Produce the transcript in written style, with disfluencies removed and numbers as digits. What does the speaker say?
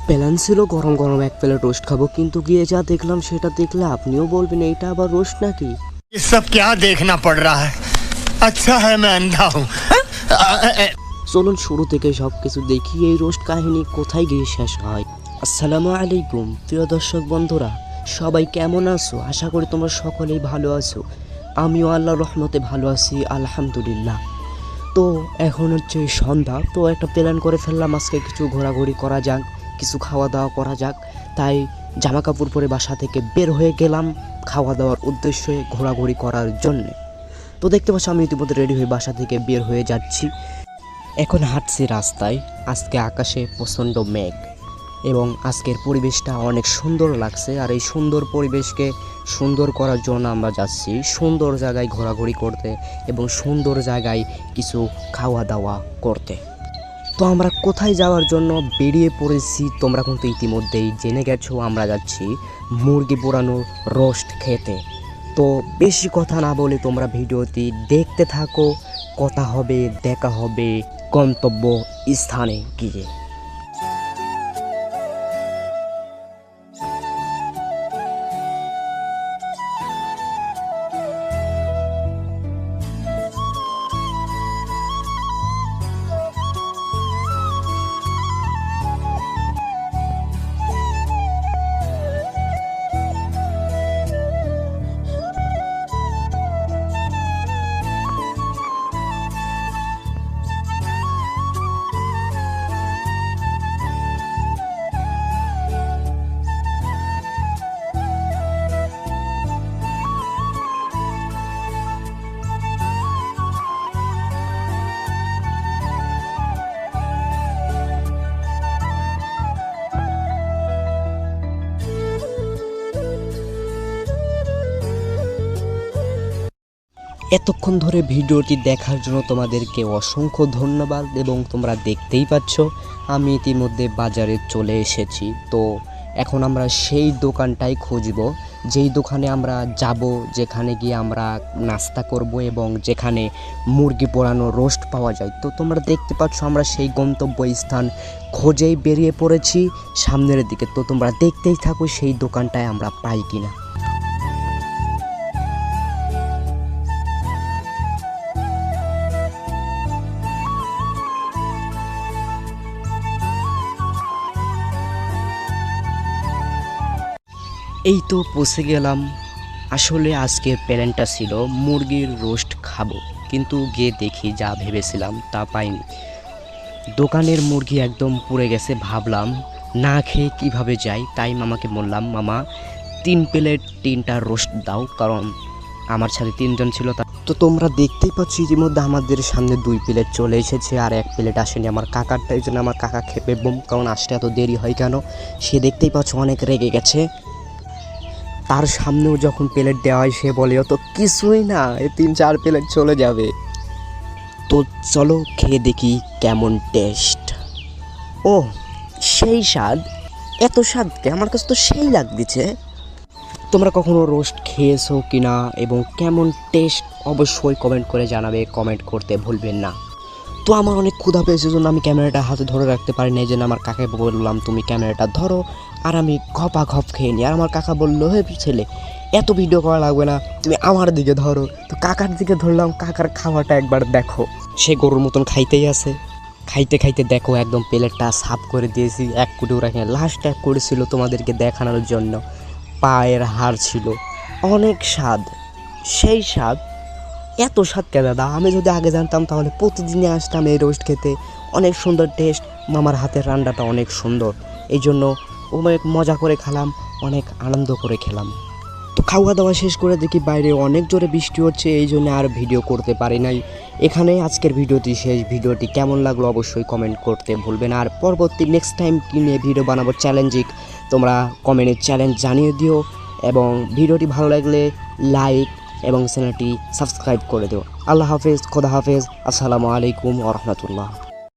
Plan ছিল গরম গরম এক প্লেট রোস্ট খাবো, কিন্তু গিয়ে যা দেখলাম সেটা দেখলে আপনিও বলবেন এইটা আবার রোস্ট নাকি। ये सब क्या देखना पड़ रहा है। अच्छा है मैं अंधा हूँ। চলুন শুরু থেকে সব কিছু দেখি এই রোস্ট কাহিনী কোথায় গিয়ে শেষ হয়। আসসালামু আলাইকুম প্রিয় দর্শক বন্ধুরা, সবাই কেমন আছো? আশা করি তোমরা সকলেই ভালো আছো। আমিও আল্লাহর রহমতে ভালো আছি, আলহামদুলিল্লাহ। তো এখন হচ্ছে সন্ধ্যা, তো একটা প্ল্যান করে ফেললাম আজকে কিছু ঘোরাঘুরি করা যাক, কিছু খাওয়া দাওয়া করা যাক। তাই জামা কাপড় পরে বাসা থেকে বের হয়ে গেলাম খাওয়া দাওয়ার উদ্দেশ্যে, ঘোরাঘুরি করার জন্যে। তো দেখতে পাচ্ছ আমি ইতিমধ্যে রেডি হয়ে বাসা থেকে বের হয়ে যাচ্ছি। এখন হাঁটছি রাস্তায়। আজকে আকাশে প্রচণ্ড মেঘ এবং আজকের পরিবেশটা অনেক সুন্দর লাগছে। আর এই সুন্দর পরিবেশকে সুন্দর করার জন্য আমরা যাচ্ছি সুন্দর জায়গায় ঘোরাঘুরি করতে এবং সুন্দর জায়গায় কিছু খাওয়া দাওয়া করতে। তো আমরা কোথায় যাওয়ার জন্য বেরিয়ে পড়েছি তোমরা কিন্তু ইতিমধ্যেই জেনে গেছো। আমরা যাচ্ছি মুরগি পোড়ানোর রোস্ট খেতে। তো বেশি কথা না বলে তোমরা ভিডিওটি দেখতে থাকো, কথা হবে, দেখা হবে গন্তব্য স্থানে গিয়ে। এতক্ষণ ধরে ভিডিওটি দেখার জন্য তোমাদেরকে অসংখ্য ধন্যবাদ। এবং তোমরা দেখতেই পাচ্ছ আমি ইতিমধ্যে বাজারে চলে এসেছি। তো এখন আমরা সেই দোকানটাই খুঁজব যেই দোকানে আমরা যাব, যেখানে গিয়ে আমরা নাস্তা করব এবং যেখানে মুরগি পোড়ানো রোস্ট পাওয়া যায়। তো তোমরা দেখতে পাচ্ছ আমরা সেই গন্তব্য স্থান খোঁজেই বেরিয়ে পড়েছি সামনের দিকে। তো তোমরা দেখতেই থাকো সেই দোকানটায় আমরা পাই কিনা। এই তো পৌঁছে গেলাম। আসলে আজকের প্ল্যানটা ছিল মুরগির রোস্ট খাবো, কিন্তু গিয়ে দেখি যা ভেবেছিলাম তা পাইনি। দোকানের মুরগি একদম পুড়ে গেছে। ভাবলাম না খেয়ে কিভাবে যাই, তাই মামাকে বললাম মামা 3 প্লেট 3টা রোস্ট দাও, কারণ আমার সাথে 3 জন ছিল। তো তোমরা দেখতেই পাচ্ছ ইতিমধ্যে আমাদের সামনে 2 প্লেট চলে এসেছে আর 1 প্লেট আসেনি আমার কাকারটা। এই জন্য আমার কাকা খেপে বোম, কারণ আসতে এত দেরি হয় কেন। সে দেখতেই পাচ্ছ অনেক রেগে গেছে। তার সামনেও যখন প্লেট দেওয়া হয় সে বলে তো কিছুই না, 3-4 প্লেট চলে যাবে। তো চলো খেয়ে দেখি কেমন টেস্ট। ও সেই স্বাদ, এত স্বাদ আমার কাছে তো সেই লাগছে। তোমরা কখনো রোস্ট খেয়েছো কিনা এবং কেমন টেস্ট অবশ্যই কমেন্ট করে জানাবে, কমেন্ট করতে ভুলবেন না। তো আমার অনেক ক্ষুধা পেয়েছে জন্য আমি ক্যামেরাটা হাতে ধরে রাখতে পারি না, এই জন্য আমার কাকাকে বললাম তুমি ক্যামেরাটা ধরো আর আমি ঘপা ঘপ খেয়ে নিই। আর আমার কাকা বললো হে ছেলে এত ভিডিও করা লাগবে না, তুমি আমার দিকে ধরো। তো কাকার দিকে ধরলাম, কাকার খাওয়াটা একবার দেখো, সে গরুর মতন খাইতেই আছে। খাইতে খাইতে দেখো একদম প্লেটটা সাফ করে দিয়েছি, এক কুটুর রাখে। লাস্ট এক করেছিল তোমাদেরকে দেখানোর জন্য, পায়ের হাড় ছিল, অনেক স্বাদ, সেই স্বাদ। এত স্বাদ কে দাদা, আমি যদি আগে জানতাম তাহলে প্রতিদিনই আসতাম এই রোস্ট খেতে। অনেক সুন্দর টেস্ট, মামার হাতের রান্নাটা অনেক সুন্দর, এই জন্য অনেক মজা করে খেলাম, অনেক আনন্দ করে খেলাম। তো খাওয়া দাওয়া শেষ করে দেখি বাইরে অনেক জোরে বৃষ্টি হচ্ছে, এই জন্য আর ভিডিও করতে পারি নাই। এখানে আজকের ভিডিওটি শেষ। ভিডিওটি কেমন লাগলো অবশ্যই কমেন্ট করতে ভুলবেন। আর পরবর্তী নেক্সট টাইম কী নিয়ে ভিডিও বানাবো চ্যালেঞ্জিং, তোমরা কমেন্টে চ্যালেঞ্জ জানিয়ে দিও। এবং ভিডিওটি ভালো লাগলে লাইক এবং চ্যানেলটি সাবস্ক্রাইব করে দিও। আল্লাহ হাফেজ, খোদা হাফেজ, আসসালামু আলাইকুম ওয়া রাহমাতুল্লাহ।